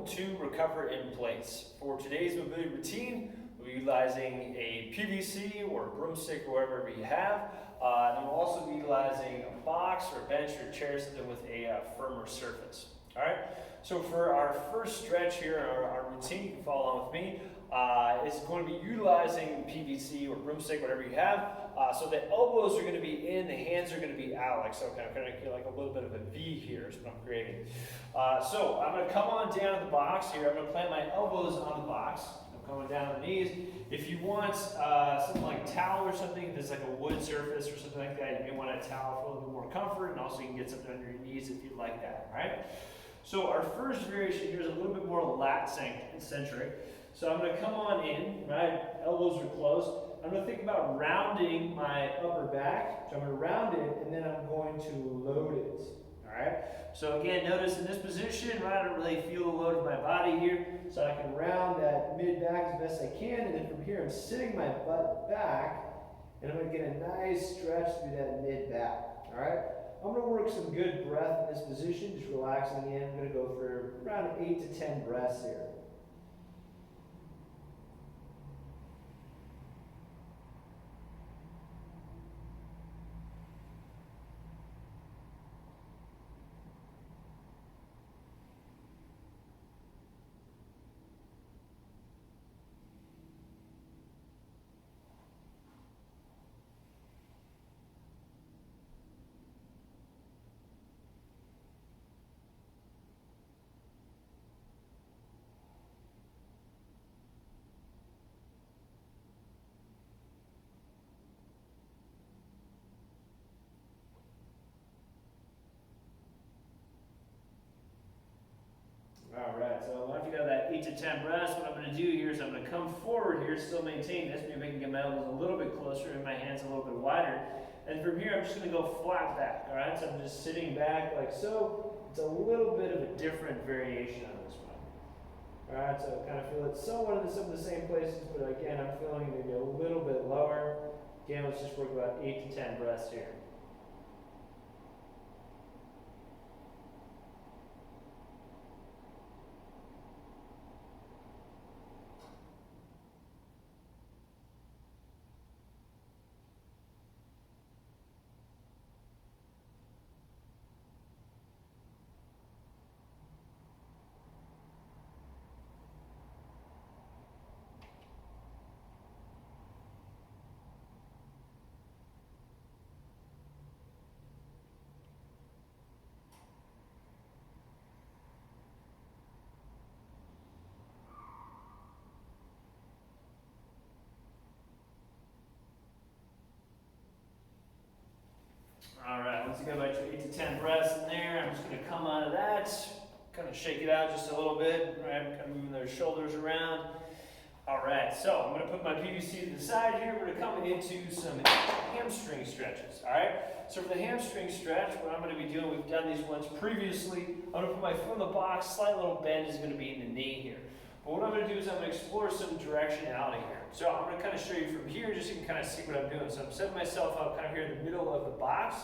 to recover in place. For today's mobility routine, we'll be utilizing a PVC or a broomstick or whatever you have. And we'll also be utilizing a box or a bench or a chair, something with a firmer surface. All right, so for our first stretch here, our routine, you can follow along with me, is going to be utilizing PVC or broomstick, whatever you have. So the elbows are going to be in, the hands are going to be out, like so, kind of like a little bit of a V here is what I'm creating. So I'm going to come on down to the box here. I'm going to plant my elbows on the box. I'm coming down on the knees. If you want something like towel or something, if it's like a wood surface or something like that, you may want a towel for a little bit more comfort, and also you can get something under your knees if you'd like that, all right? So our first variation here is a little bit more lat-centric. So I'm going to come on in, right? Elbows are closed. I'm going to think about rounding my upper back. So I'm going to round it, and then I'm going to load it. All right? So again, notice in this position, right, I don't really feel the load of my body here. So I can round that mid-back as best I can, and then from here I'm sitting my butt back, and I'm going to get a nice stretch through that mid-back. All right? I'm going to work some good breath in this position, just relaxing in. I'm going to go for around 8 to 10 breaths here. All right, so after you got that 8 to 10 breaths, what I'm going to do here is I'm going to come forward here, still maintain this. Maybe I can get my elbows a little bit closer and my hands a little bit wider. And from here, I'm just going to go flat back. All right, so I'm just sitting back like so. It's a little bit of a different variation on this one. All right, so I kind of feel it somewhat in some of the same places, but again, I'm feeling maybe a little bit lower. Again, let's just work about 8 to 10 breaths here. All right, once you got about your 8 to 10 breaths in there, I'm just going to come out of that, kind of shake it out just a little bit, right? Kind of moving those shoulders around. All right, so I'm going to put my PVC to the side here. We're going to come into some hamstring stretches, all right? So for the hamstring stretch, what I'm going to be doing, we've done these ones previously. I'm going to put my foot in the box, slight little bend is going to be in the knee here. But what I'm going to do is I'm going to explore some directionality here. So I'm going to kind of show you from here, just so you can kind of see what I'm doing. So I'm setting myself up kind of here in the middle of the box.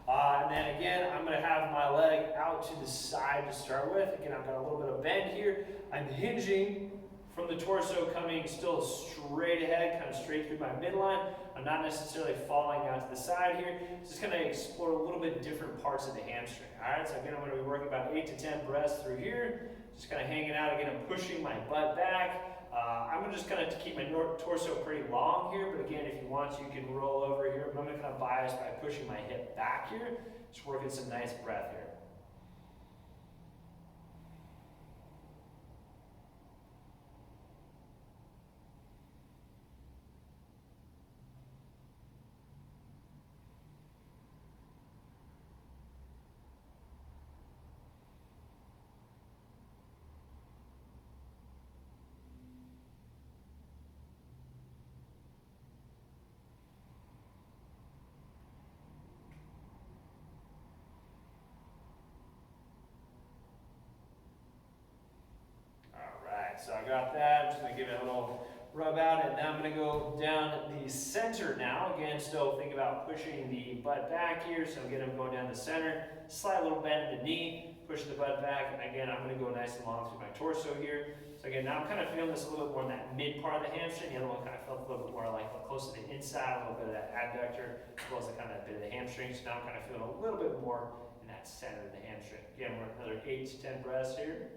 And then again, I'm going to have my leg out to the side to start with. Again, I've got a little bit of bend here. I'm hinging from the torso, coming still straight ahead, kind of straight through my midline. I'm not necessarily falling out to the side here. Just going to explore a little bit different parts of the hamstring. All right, so again, I'm going to be working about 8 to 10 breaths through here. Just kind of hanging out. Again, I'm pushing my butt back. I'm just going to keep my torso pretty long here, but again, if you want, you can roll over here. But I'm going to kind of bias by pushing my hip back here. Just working some nice breath here. So I got that. I'm just going to give it a little rub out it. Now I'm going to go down the center now. Again, still think about pushing the butt back here. So again, I'm going down the center, slight little bend in the knee, push the butt back. And again, I'm going to go nice and long through my torso here. So again, now I'm kind of feeling this a little bit more in that mid part of the hamstring. The other one kind of felt a little bit more like close to the inside, a little bit of that adductor, as well as the kind of that bit of the hamstring. So now I'm kind of feeling a little bit more in that center of the hamstring. Again, we're another 8 to 10 breaths here.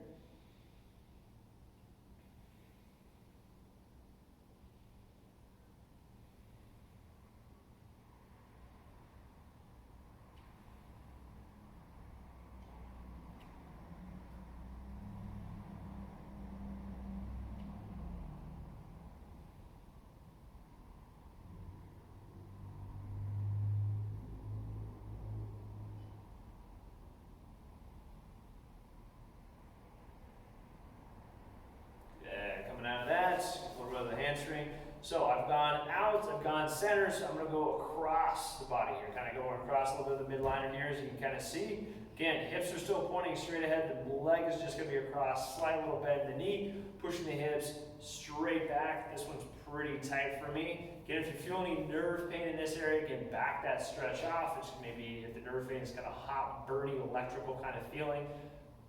Coming out of that, a little bit of the hamstring. So I've gone out, I've gone center, so I'm going to go across the body here, kind of going across a little bit of the midliner here, as you can kind of see. Again, hips are still pointing straight ahead, the leg is just going to be across, slight little bend in the knee, pushing the hips straight back. This one's pretty tight for me. Again, if you feel any nerve pain in this area, again, back that stretch off. It's maybe if the nerve pain is kind of hot, burning, electrical kind of feeling.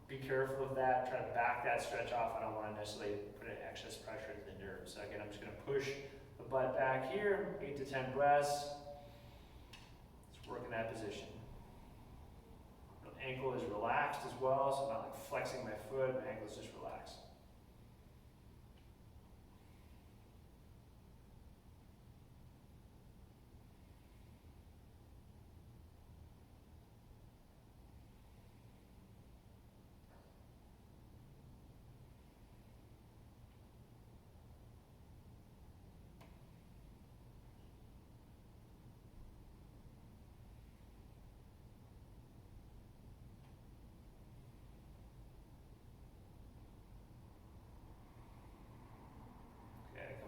Be careful of that. Try to back that stretch off. I don't want to necessarily put any excess pressure into the nerves. So again, I'm just going to push the butt back here, 8 to 10 breaths. Let's work in that position. The ankle is relaxed as well, so I'm not like flexing my foot. My ankle is just relaxed.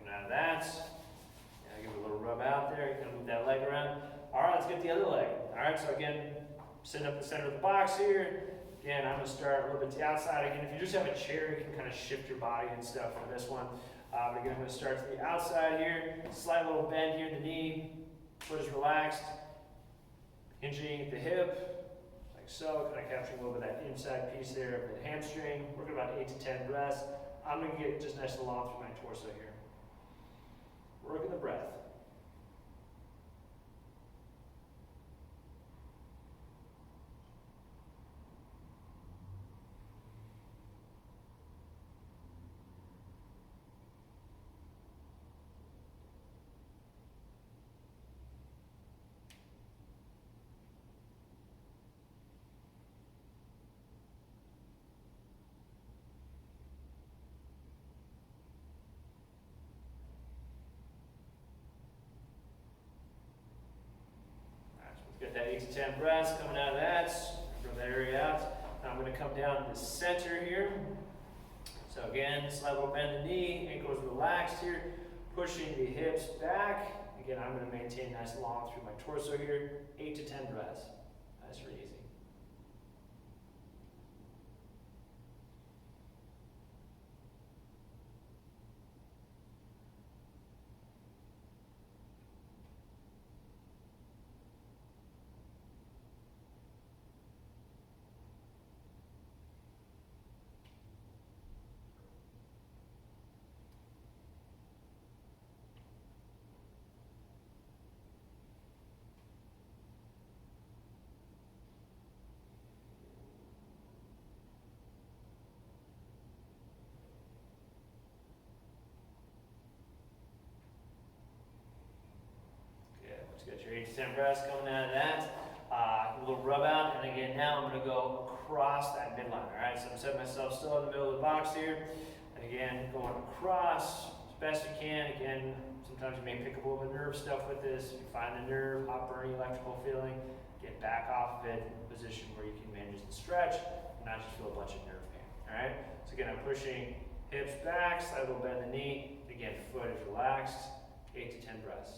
Out of that, give it a little rub out there. You can move that leg around. All right, let's get the other leg. All right, so again, sitting up the center of the box here. Again, I'm going to start a little bit to the outside. Again, if you just have a chair, you can kind of shift your body and stuff for this one. But again, I'm going to start to the outside here. Slight little bend here in the knee. Foot is relaxed. Hinging at the hip, like so. Kind of capturing a little bit of that inside piece there of the hamstring. Working about 8 to 10 breaths. I'm going to get just nice and long through my torso here. Working the breath. Get that 8 to 10 breaths coming out of that. From that area out. Now I'm going to come down to the center here. So again, slight little bend in the knee, ankle is relaxed here, pushing the hips back. Again, I'm going to maintain nice and long through my torso here. 8 to 10 breaths. Nice and easy. Got your 8 to 10 breaths coming out of that. A little rub out, and again, now I'm going to go across that midline. All right, so I'm setting myself still in the middle of the box here, and again, going across as best you can. Again, sometimes you may pick up a little bit of nerve stuff with this. If you find the nerve, hot, burning, electrical feeling, get back off of it in a position where you can manage the stretch and not just feel a bunch of nerve pain. All right, so again, I'm pushing hips back, slight little bend in the knee. Again, foot is relaxed. 8 to 10 breaths.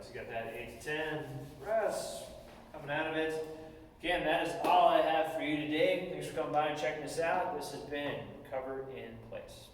So you got that 8 to 10 reps coming out of it. Again, that is all I have for you today. Thanks for coming by and checking this out. This has been Recover in Place.